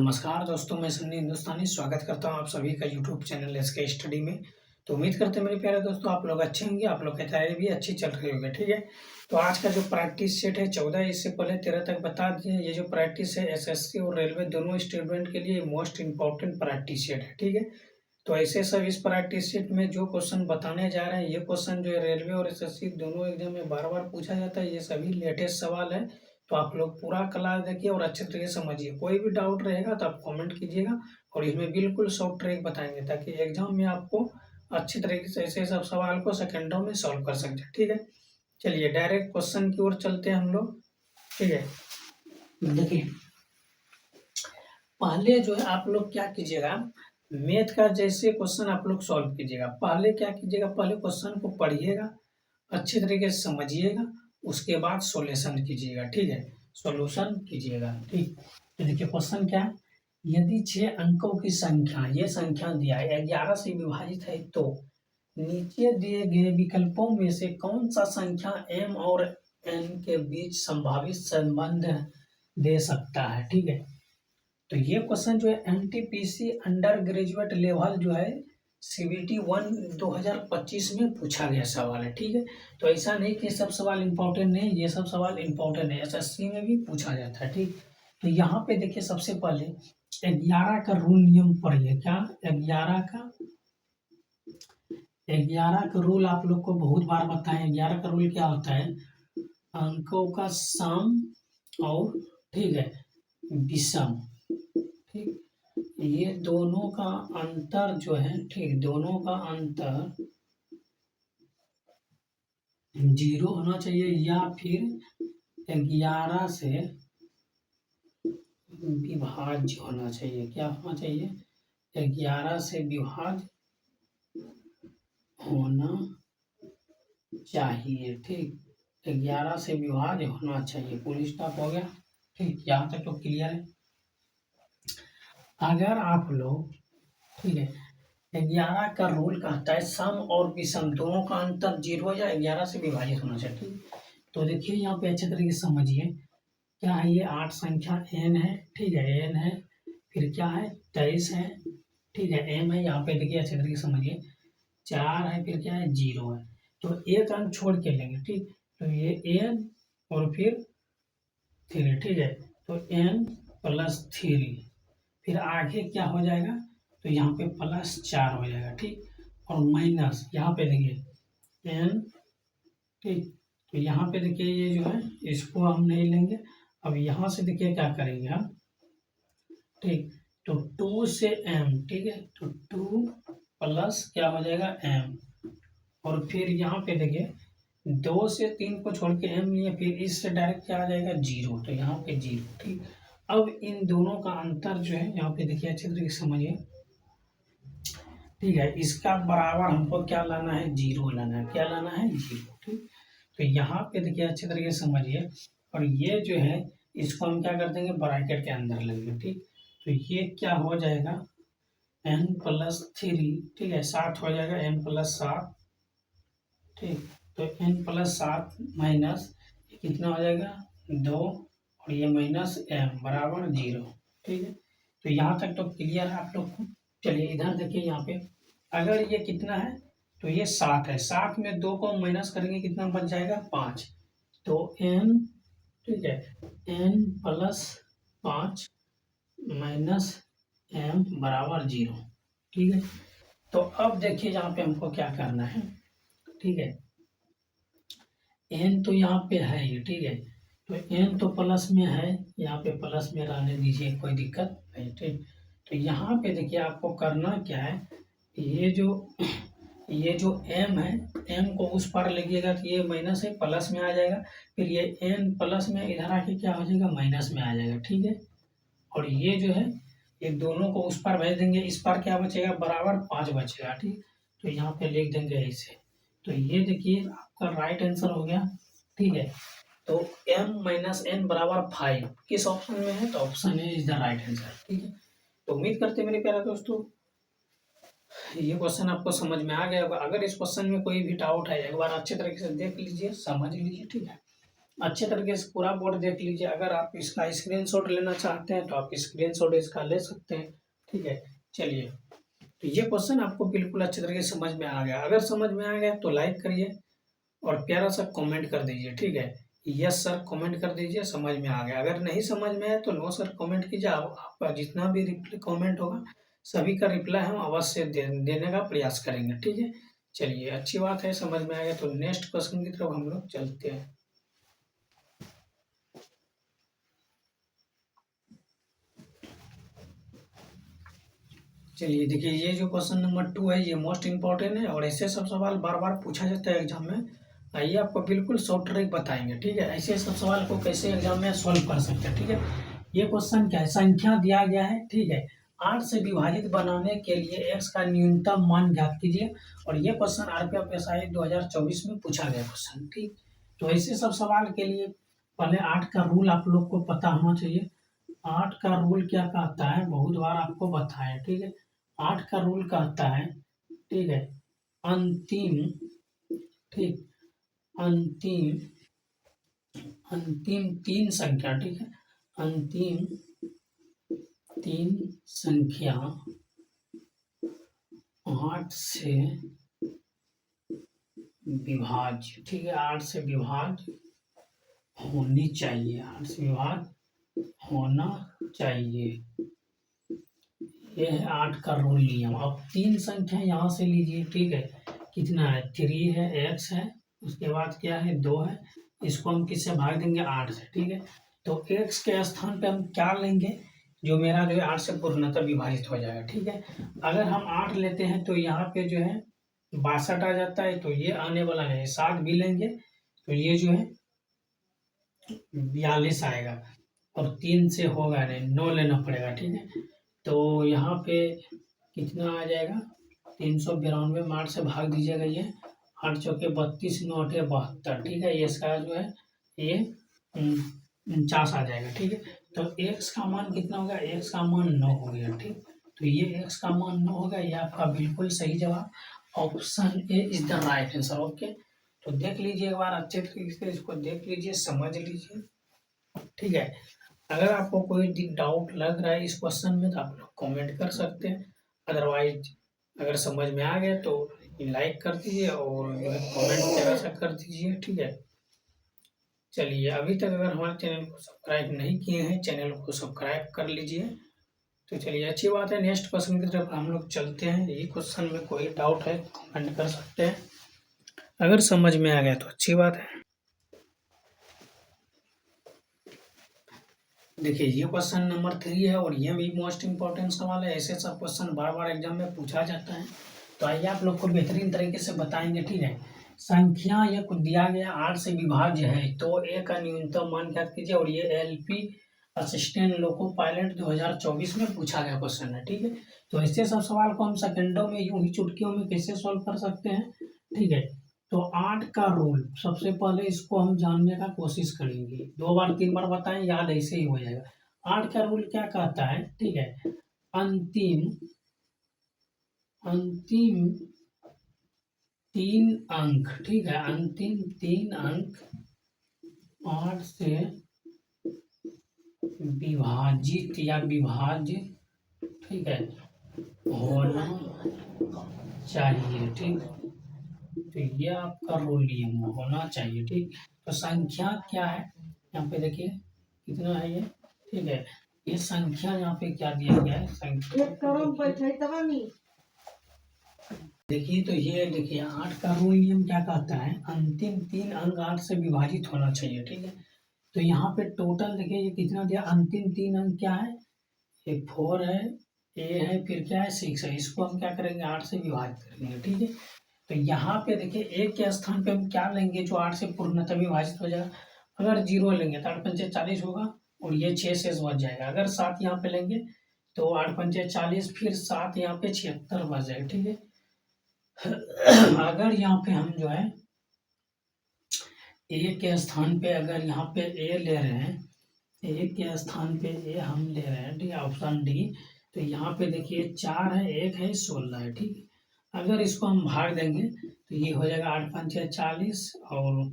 नमस्कार दोस्तों, मैं सन्नी हिंदुस्तानी स्वागत करता हूं आप सभी का यूट्यूब चैनल एसके स्टडी में। तो उम्मीद करते हैं मेरे प्यारे दोस्तों आप लोग अच्छे होंगे, आप लोग की तैयारी भी अच्छी चल रही होगी। ठीक है, तो आज का जो प्रैक्टिस सेट है 14, इससे पहले 13 तक बता दिए। ये जो प्रैक्टिस है एसएससी और रेलवे दोनों स्टूडेंट के लिए मोस्ट इंपॉर्टेंट प्रैक्टिस सेट है। ठीक है, तो ऐसे सब इस प्रैक्टिस सेट में जो क्वेश्चन बताने जा रहे हैं, ये क्वेश्चन जो है रेलवे और एसएससी दोनों एग्जाम में बार बार पूछा जाता है। ये सभी लेटेस्ट सवाल है, तो आप लोग पूरा क्लास देखिए और अच्छे तरीके से समझिए। कोई भी डाउट रहेगा तो आप कमेंट कीजिएगा और इसमें बिल्कुल शॉर्ट ट्रिक बताएंगे ताकि एग्जाम में आपको अच्छी तरीके से ऐसे सब सवाल को सेकंडों में सॉल्व कर सकते हैं। ठीक है, चलिए डायरेक्ट क्वेश्चन की ओर चलते हैं हम लोग। ठीक है, देखिए पहले जो है आप लोग क्या कीजिएगा, मैथ का जैसे क्वेश्चन आप लोग सॉल्व कीजिएगा। पहले क्या कीजिएगा, पहले क्वेश्चन को पढ़िएगा, अच्छी तरीके से समझिएगा, उसके बाद सॉल्यूशन कीजिएगा। ठीक है, सॉल्यूशन कीजिएगा। ठीक, तो देखिए क्वेश्चन क्या है, यदि 6 अंकों की संख्या, ये संख्या दिया है 11 से विभाजित है, तो नीचे दिए गए विकल्पों में से कौन सा संख्या m और n के बीच संभावित संबंध दे सकता है। ठीक है, तो ये क्वेश्चन जो है एनटीपीसी अंडर ग्रेजुएट लेवल जो है सीबीटी 1 2025 में पूछा गया सवाल है। ठीक है, तो ऐसा नहीं कि सब सवाल इम्पोर्टेंट नहीं, ये सब सवाल इम्पोर्टेंट है, एसएससी में भी पूछा जाता है। ठीक, तो यहाँ पे देखिए सबसे पहले 11 का रूल नियम पढ़िए। क्या 11 का रूल आप लोग को बहुत बार बताएं। 11 का रूल क्या होता है, अंकों का सम और ठीक है विषम। ठीक, ये दोनों का अंतर जो है, ठीक, दोनों का अंतर 0 होना चाहिए या फिर 11 से विभाज्य होना चाहिए। क्या होना चाहिए, 11 से विभाज्य होना चाहिए। ठीक, 11 से विभाज्य होना चाहिए। फुल स्टॉप हो गया। ठीक, यहाँ तक तो क्लियर है। अगर आप लोग, ठीक है, 11 का रूल कहता है सम और विषम दोनों का अंतर 0 या 11 से विभाजित होना चाहिए। ठीक, तो देखिए यहाँ पे अच्छे तरीके से समझिए। क्या है, ये 8 संख्या n है। ठीक है, n है, फिर क्या है 23 है। ठीक है, m है, यहाँ पे देखिए अच्छे तरीके से समझिए। 4 है, फिर क्या है 0 है, तो एक अंक छोड़ के लेंगे। ठीक, तो ये n और फिर 3। ठीक है, तो n प्लस 3, फिर आगे क्या हो जाएगा, तो यहाँ पे +4 हो जाएगा। ठीक, और माइनस यहाँ पे देखिए n। ठीक, तो यहाँ पे देखिए ये जो है इसको हम नहीं लेंगे। अब यहाँ से देखिए क्या करेंगे हम। ठीक, तो 2 से m। ठीक है, तो 2 प्लस क्या हो जाएगा m, और फिर यहाँ पे देखिए 2 से 3 को छोड़ के m लिए, फिर इससे डायरेक्ट क्या आ जाएगा 0, तो यहाँ पे 0। ठीक, अब इन दोनों का अंतर जो है यहाँ पे देखिए अच्छे तरीके से समझिए। ठीक है, इसका बराबर हमको क्या लाना है, 0 लाना है। क्या लाना है, 0। ठीक, तो यहाँ पे देखिए अच्छे तरीके से समझिए, और ये जो है इसको हम क्या कर देंगे, ब्रैकेट के अंदर लेंगे। ठीक, तो ये क्या हो जाएगा n+3। ठीक है, 7 हो जाएगा, n+7। ठीक, तो n+7 माइनस कितना हो जाएगा 2, और ये -m बराबर 0। ठीक है, तो यहाँ तक तो क्लियर है आप लोग को। चलिए इधर देखिए, यहाँ पे अगर ये कितना है, तो ये 7 है। 7 में 2 को माइनस करेंगे, कितना बच जाएगा 5। तो n, ठीक है, n+5 -m बराबर 0। ठीक है, तो अब देखिए यहाँ पे हमको क्या करना है। ठीक है, n तो यहाँ पे है ही। ठीक है, तो n तो प्लस में है, यहाँ पे प्लस में रहने दीजिए, कोई दिक्कत नहीं। ठीक, तो यहाँ पे देखिए आपको करना क्या है, ये जो m है, m को उस पार लेगिएगा तो ये माइनस है, प्लस में आ जाएगा। फिर ये n प्लस में इधर आके क्या हो जाएगा, माइनस में आ जाएगा। ठीक है, और ये जो है ये दोनों को उस पार भेज देंगे, इस पार क्या बचेगा, बराबर 5 बचेगा। ठीक, तो यहाँ पे लिख देंगे ऐसे। तो ये देखिए आपका राइट आंसर हो गया। ठीक है, तो m-n बराबर 5 किस ऑप्शन में है, तो option A is the right answer. ठीक है, तो उम्मीद करते हैं मेरे प्यारे दोस्तों ये क्वेश्चन आपको समझ में आ गया होगा। अगर इस क्वेश्चन में कोई भी डाउट है, एक बार अच्छे तरीके से देख लीजिए, समझ लीजिए। ठीक है, अच्छे तरीके से पूरा बोर्ड देख लीजिए। अगर आप इसका स्क्रीनशॉट लेना चाहते हैं तो आप स्क्रीनशॉट इसका ले सकते हैं। ठीक है, चलिए, तो ये क्वेश्चन आपको बिल्कुल अच्छे तरीके से समझ में आ गया। अगर समझ में आ गया तो लाइक करिए और प्यारा सा कमेंट कर दीजिए। ठीक है, यस सर कमेंट कर दीजिए समझ में आ गया। अगर नहीं समझ में आया तो नो सर कमेंट कीजिए। आपका जितना भी कमेंट होगा सभी का रिप्लाई हम अवश्य देने का प्रयास करेंगे। ठीक है, चलिए, अच्छी बात है, समझ में आ गया। तो नेक्स्ट क्वेश्चन की तरफ हम लोग चलते हैं। चलिए देखिए, ये जो क्वेश्चन नंबर 2 है ये मोस्ट इंपॉर्टेंट है और ऐसे सब सवाल बार बार पूछा जाता है एग्जाम में। आइए आपको बिल्कुल शॉर्ट ट्रिक बताएंगे। ठीक है, ऐसे सब सवाल को कैसे एग्जाम में सॉल्व कर सकते हैं। ठीक है, ये क्वेश्चन क्या है, संख्या दिया गया है। ठीक है, 8 से विभाजित बनाने के लिए x का न्यूनतम मान ज्ञात कीजिए। और ये क्वेश्चन RPFSI 2024 में पूछा गया क्वेश्चन। ठीक, तो ऐसे सब सवाल के लिए पहले 8 का रूल आप लोग को पता होना चाहिए। 8 का रूल क्या कहता है, बहुत बार आपको बताया। ठीक है, 8 का रूल कहता है, ठीक है, अंतिम, ठीक, अंतिम अंतिम 3 संख्या, ठीक है, अंतिम 3 संख्या 8 से विभाज्य, ठीक है, 8 से विभाज्य होनी चाहिए, 8 से विभाज्य होना चाहिए। ये है 8 का रूल नियम। अब 3 संख्या यहाँ से लीजिए। ठीक है, कितना है, 3 है, x है, उसके बाद क्या है, 2 है। इसको हम किससे भाग देंगे, 8 से। ठीक है, तो x के स्थान पे हम क्या लेंगे, जो मेरा जो है 8 से पूर्णतः विभाजित हो जाएगा। ठीक है, अगर हम 8 लेते हैं तो यहाँ पे जो है 62 आ जाता है, तो ये आने वाला है 7 भी लेंगे तो ये जो है 42 आएगा। और 3 से होगा नहीं, 9 लेना पड़ेगा। ठीक है, तो यहाँ पे कितना आ जाएगा, 392 में 8 से भाग दीजिएगा। ये 8 चौके 32, 9 8 72। ठीक है, ये इसका जो है ये 49 आ जाएगा। ठीक है, तो x का मान कितना होगा, x का मान 9 हो गया। ठीक, तो ये x का मान 9 होगा, ये आपका बिल्कुल सही जवाब, option A is the right answer. Okay, तो देख लीजिए एक बार अच्छे तरीके से, इसको देख लीजिए, समझ लीजिए। ठीक है, अगर आपको कोई डाउट लग रहा है इस क्वेश्चन में तो आप लोग कमेंट कर सकते हैं। अदरवाइज अगर समझ में आ गया तो लाइक कर दीजिए और जो है कमेंट जरा सा कर दीजिए। ठीक है, चलिए, अभी तक अगर हमारे चैनल को सब्सक्राइब नहीं किए हैं, चैनल को सब्सक्राइब कर लीजिए। तो चलिए, अच्छी बात है, नेक्स्ट क्वेश्चन की तरफ हम लोग चलते हैं। यही क्वेश्चन में कोई डाउट है तो कमेंट कर सकते हैं, अगर समझ में आ गया तो अच्छी बात है। देखिए, ये क्वेश्चन नंबर 3 है और ये भी मोस्ट इंपॉर्टेंट सवाल है। ऐसे सब क्वेश्चन बार बार एग्जाम में पूछा जाता है, तो आइए आप लोग को बेहतरीन तरीके से बताएंगे। ठीक है, संख्या ये कुछ दिया गया 8 से विभाज्य है तो ए का न्यूनतम मान ज्ञात कीजिए। और ये LP असिस्टेंट लोको पायलट 2024 में पूछा गया क्वेश्चन है। ठीक है, तो ऐसे सब सवाल को हम सेकंडों में, यूं ही चुटकियों में कैसे सॉल्व कर सकते हैं। ठीक है, तो 8 का रूल, सबसे पहले इसको हम जानने का कोशिश करेंगे। 2 बार 3 बार बताएं, याद ऐसे ही हो जाएगा। 8 का रूल क्या कहता है, ठीक है, अंतिम अंतिम 3 अंक, ठीक है, अंतिम 3 अंक 8 से विभाजित या विभाज्य, ठीक है, होना चाहिए। ठीक, तो ये आपका रूल नियम होना चाहिए। ठीक, तो संख्या क्या है, यहाँ पे देखिए कितना है ये। ठीक है, ये संख्या यहाँ पे क्या दिया गया है, संख्या देखिए, तो ये देखिए 8 का रूल नियम क्या कहता है, अंतिम 3 अंक 8 से विभाजित होना चाहिए। ठीक है, तो यहाँ पे टोटल देखिए ये कितना दिया, अंतिम 3 अंक क्या है, ये 4 है, ए है, फिर क्या है, 6 है। इसको हम क्या करेंगे, 8 से विभाजित करेंगे। ठीक है, तो यहाँ पे देखिए एक के स्थान पे हम क्या लेंगे, जो 8 से पूर्णतः विभाजित हो जाएगा। अगर 0 लेंगे तो 8 पंचे 40 होगा और ये 6 से बच जाएगा। अगर 7 यहाँ पे लेंगे तो 8 पंचे 40, फिर 7 यहाँ पे 76 बच जाएगा। ठीक है, अगर यहाँ पे हम जो है ए के स्थान पे, अगर यहाँ पे ए ले रहे हैं, ए के स्थान पे ए हम ले रहे हैं, ठीक है, ऑप्शन डी। तो यहाँ पे देखिए 4 है, 1 है, 16 है। ठीक है, अगर इसको हम भाग देंगे तो ये हो जाएगा 8 पंचे 40 और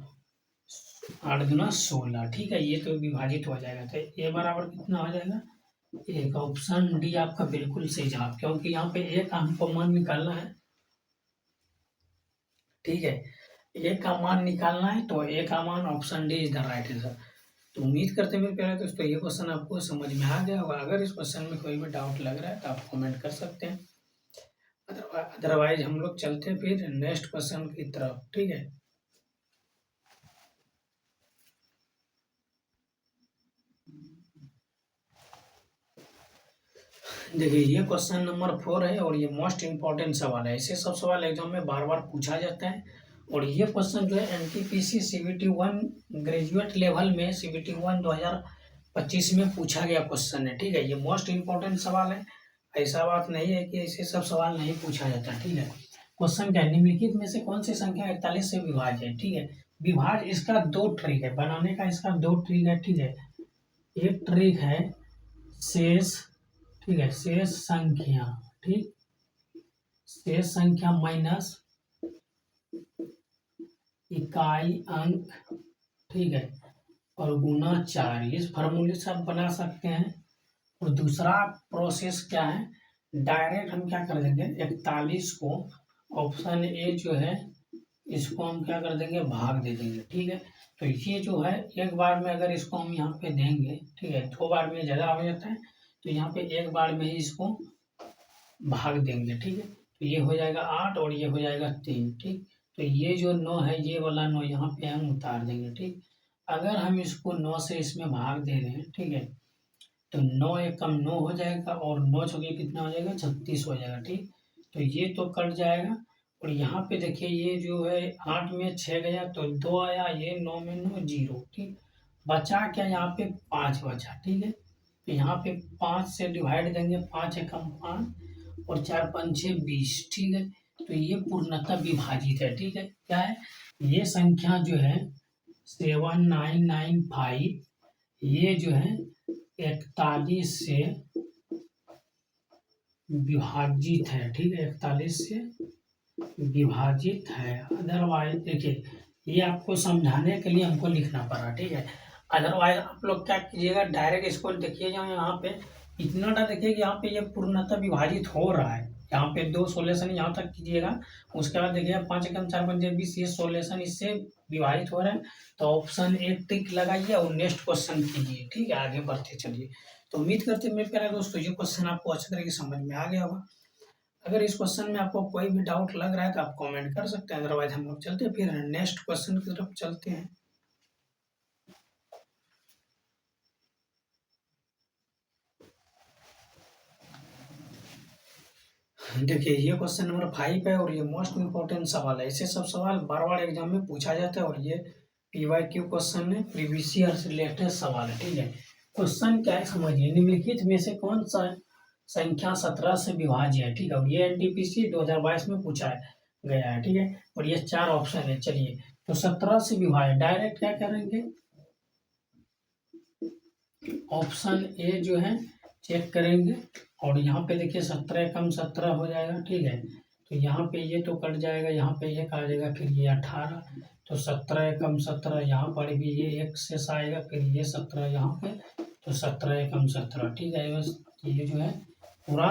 8 दूना 16, ठीक है, ये तो विभाजित हो जाएगा, तो ए बराबर कितना हो जाएगा, एक। ऑप्शन डी आपका बिल्कुल सही जवाब, क्योंकि यहाँ पे ए का हमको मान निकालना है, ठीक है, ए का मान निकालना है, तो ए का मान option D is the right answer. तो उम्मीद करते हैं मेरे प्यारे दोस्तों ये क्वेश्चन आपको समझ में आ गया होगा। अगर इस क्वेश्चन में कोई भी डाउट लग रहा है तो आप कमेंट कर सकते हैं, अदरवाइज हम लोग चलते हैं फिर नेक्स्ट क्वेश्चन की तरफ, ठीक है। देखिए ये क्वेश्चन नंबर 4 है और ये मोस्ट इंपॉर्टेंट सवाल है, ऐसे सब सवाल एग्जाम में बार बार पूछा जाता है। और ये क्वेश्चन जो है एनटीपीसी सीबीटी 1 ग्रेजुएट लेवल में सीबीटी 1 2025 में पूछा गया क्वेश्चन है, ठीक है। ये मोस्ट इंपॉर्टेंट सवाल है, ऐसा बात नहीं है कि ऐसे सब सवाल नहीं पूछा जाता, ठीक है। क्वेश्चन क्या है, निम्नलिखित में से कौन सी संख्या 41 से विभाज्य है, ठीक है। विभाज्य इसका दो ट्रिक है बनाने का, इसका दो ट्रिक है, ठीक है। एक ट्रिक है शेष, ठीक है, शेष संख्या, ठीक, शेष संख्या माइनस इकाई अंक, ठीक है, और गुना 4, इस फॉर्मूले से आप बना सकते हैं। और दूसरा प्रोसेस क्या है, डायरेक्ट हम क्या कर देंगे 41 को, ऑप्शन ए जो है इसको हम क्या कर देंगे भाग दे देंगे, ठीक है। तो ये जो है एक बार में अगर इसको हम यहाँ पे देंगे, ठीक है, दो बार में ज़्यादा हो जाता है, तो यहाँ पे एक बार में ही इसको भाग देंगे, ठीक है। तो ये हो जाएगा 8 और ये हो जाएगा 3, ठीक। तो ये जो 9 है ये वाला 9 यहाँ पे हम उतार देंगे, ठीक। अगर हम इसको 9 से इसमें भाग दे रहे हैं, ठीक है, तो 9 एक कम 9 हो जाएगा और 9 छके कितना हो जाएगा 36 हो जाएगा, ठीक। तो ये तो कट जाएगा और यहाँ पे देखिए ये जो है 8 में 6 गया तो 2 आया, ये 9 में 9 0, ठीक। बचा क्या यहाँ पे 5 बचा, ठीक है। तो यहाँ पे 5 से डिवाइड देंगे, 5 एकम 5 और 4 पंचे 20, ठीक है। तो ये पूर्णतः विभाजित है, ठीक है। क्या है, ये संख्या जो है 7995, ये जो है 41 से विभाजित है, ठीक है, 41 से विभाजित है। अदरवाइज देखिए ये आपको समझाने के लिए हमको लिखना पड़ा, ठीक है। अदरवाइज आप लोग क्या कीजिएगा, डायरेक्ट इसको देखिए यहाँ पे इतना ना देखिए कि यहाँ पे ये पूर्णतः विभाजित हो रहा है, यहाँ पे 2 सोल्यूशन यहाँ तक कीजिएगा। उसके बाद देखिए 5 एकम 4 पंजे 20, ये सोल्यूशन इससे विभाजित हो रहा है, तो ऑप्शन ए टिक लगाइए और नेक्स्ट क्वेश्चन कीजिए, ठीक है, आगे बढ़ते चलिए। तो उम्मीद करते हैं मेरे प्यारे दोस्तों ये क्वेश्चन आपको अच्छे तरीके से समझ में आ गया होगा। अगर इस क्वेश्चन में आपको कोई भी डाउट लग रहा है तो आप कमेंट कर सकते हैं, अदरवाइज हम लोग चलते हैं फिर नेक्स्ट क्वेश्चन की तरफ चलते हैं। देखिए ये क्वेश्चन नंबर 5 है और ये मोस्ट इंपॉर्टेंट सवाल है, ऐसे सब सवाल बार बार एग्जाम में पूछा जाता है और ये PYQ क्वेश्चन है, प्रीवियस ईयर से रिलेटेड सवाल है, ठीक है। क्वेश्चन क्या है समझिए, निम्नलिखित में से कौन सा संख्या 17 से विभाज्य है, ठीक है। और ये NTPC 2022 में पूछा गया है, ठीक है। और ये 4 ऑप्शन है, चलिए तो 17 से विभाज्य डायरेक्ट क्या करेंगे, ऑप्शन ए जो है चेक करेंगे और यहाँ पे देखिए 17 एकम 17 हो जाएगा, ठीक है। तो यहाँ पे ये तो कट जाएगा, यहाँ पे एक आ जाएगा, फिर ये 18, तो 17 एकम 17 यहाँ पर भी ये एक शेष आएगा, फिर ये 17 यहाँ पे, तो 17 एकम 17, ठीक है। बस ये जो है पूरा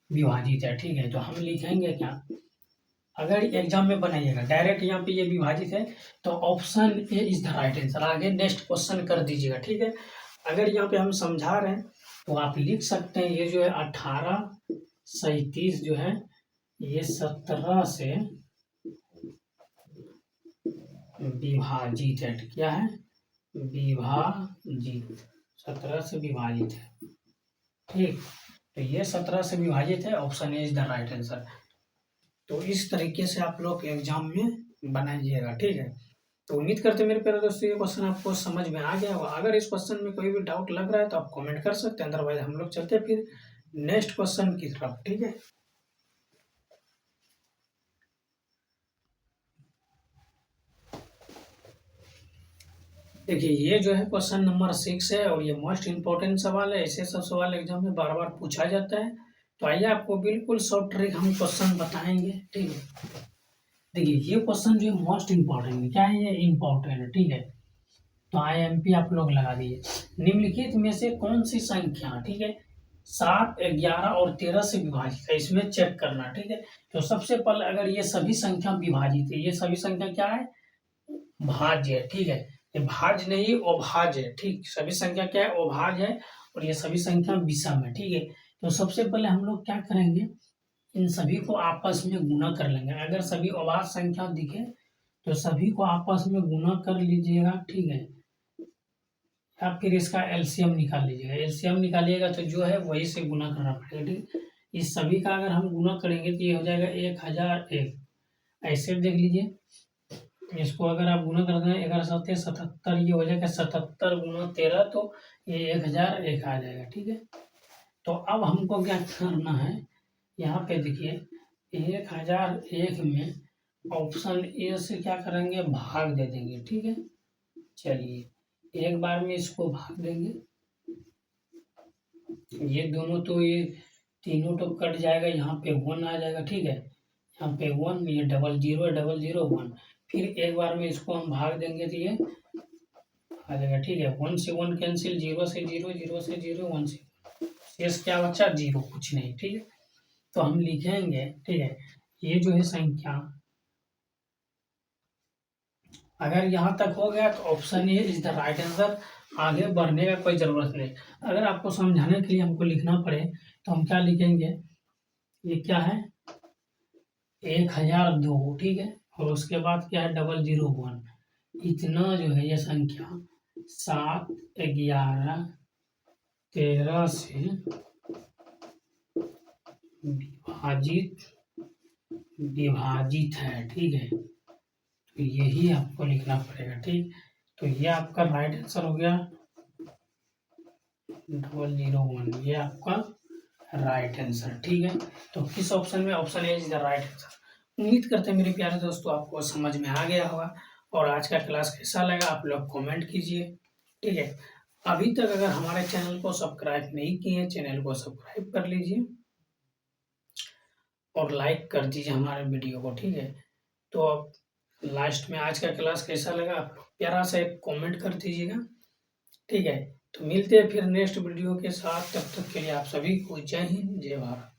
विभाजित है, ठीक है। तो हम लिखेंगे क्या, अगर एग्जाम में बनाइएगा डायरेक्ट यहाँ पे ये विभाजित है तो option A is the right answer, आगे नेक्स्ट क्वेश्चन कर दीजिएगा, ठीक है। अगर यहाँ पे हम समझा रहे हैं तो आप लिख सकते हैं ये जो है 18 37 जो है ये 17 से विभाजित है, क्या है विभाजित, 17 से विभाजित है, ठीक। तो ये 17 से विभाजित है, option A is the right answer. तो इस तरीके से आप लोग एग्जाम में बनाइएगा, ठीक है। तो उम्मीद करते हैं मेरे प्यारे दोस्तों ये क्वेश्चन आपको समझ में आ गया होगा। अगर इस क्वेश्चन में कोई भी डाउट लग रहा है तो आप कमेंट कर सकते हैं, अदरवाइज हम लोग चलते हैं फिर नेक्स्ट क्वेश्चन की तरफ, ठीक है। देखिए ये जो है क्वेश्चन नंबर 6 है और ये मोस्ट इंपॉर्टेंट सवाल है, ऐसे सब सवाल एग्जाम में बार बार पूछा जाता है। तो आइए आपको बिल्कुल शॉर्ट ट्रिक हम क्वेश्चन बताएंगे, ठीक है। देखिए ये क्वेश्चन जो है मोस्ट इंपॉर्टेंट है, क्या है ये इम्पोर्टेंट है, ठीक है। तो IMP आप लोग लगा दीजिए। निम्नलिखित में से कौन सी संख्या, ठीक है, 7, 11 और 13 से विभाजित है, इसमें चेक करना, ठीक है। तो सबसे पहले अगर ये सभी संख्या विभाजित है, ये सभी संख्या क्या है, भाज्य है, ठीक है। ये भाज्य नहीं अभाज्य है, ठीक। सभी संख्या क्या है, अभाज्य है, और ये सभी संख्या विषम है, ठीक है। तो सबसे पहले हम लोग क्या करेंगे, इन सभी को आपस में गुणा कर लेंगे। अगर सभी अभाज्य संख्या दिखे तो सभी को आपस में गुणा कर लीजिएगा, ठीक है। या फिर इसका एलसीएम निकाल लीजिएगा। एलसीएम निकालिएगा तो जो है वही से गुणा करना पड़ेगा, ठीक। इस सभी का अगर हम गुणा करेंगे तो ये हो जाएगा 1001। ऐसे देख लीजिए, इसको अगर आप गुणा कर दें 11×7=77, ये हो जाएगा 77 × 13, तो ये 1001 आ जाएगा, ठीक है। तो अब हमको क्या करना है, यहाँ पे देखिए 1001 में ऑप्शन ए से क्या करेंगे, भाग दे देंगे, ठीक है। चलिए एक बार में इसको भाग देंगे, ये दोनों तो ये तीनों तो कट जाएगा, यहाँ पे 1 आ जाएगा, ठीक है। यहाँ पे 1, ये 00 है, 00 1, फिर एक बार में इसको हम भाग देंगे तो ये आ जाएगा, ठीक है। 1 से 1 कैंसिल, 0 से 0, 0 से 0, 1 से शेष क्या बचा, 0, कुछ नहीं, ठीक है। तो हम लिखेंगे, ठीक है, ये जो है संख्या अगर यहाँ तक हो गया तो option A is the right answer. आगे बढ़ने का कोई ज़रूरत नहीं। अगर आपको समझाने के लिए हमको लिखना पड़े तो हम क्या लिखेंगे, ये क्या है 1002, ठीक है, और उसके बाद क्या है 001। इतना जो है ये संख्या 7, 11, 13 से विभाजित है, ठीक है। तो यही आपको लिखना पड़ेगा, ठीक। तो ये आपका राइट आंसर हो गया 001, ये आपका राइट आंसर, ठीक है। तो किस ऑप्शन में, option A is the right answer. उम्मीद करते हैं मेरे प्यारे दोस्तों आपको समझ में आ गया होगा, और आज का क्लास कैसा लगा आप लोग कमेंट कीजिए, ठीक है। अभी तक अगर हमारे चैनल को सब्सक्राइब नहीं किए, चैनल को सब्सक्राइब कर लीजिए और लाइक कर दीजिए हमारे वीडियो को, ठीक है। तो अब लास्ट में आज का क्लास कैसा लगा आप प्यारा सा एक कमेंट कर दीजिएगा, ठीक है। तो मिलते हैं फिर नेक्स्ट वीडियो के साथ, तब तक के लिए आप सभी को जय हिंद, जय भारत।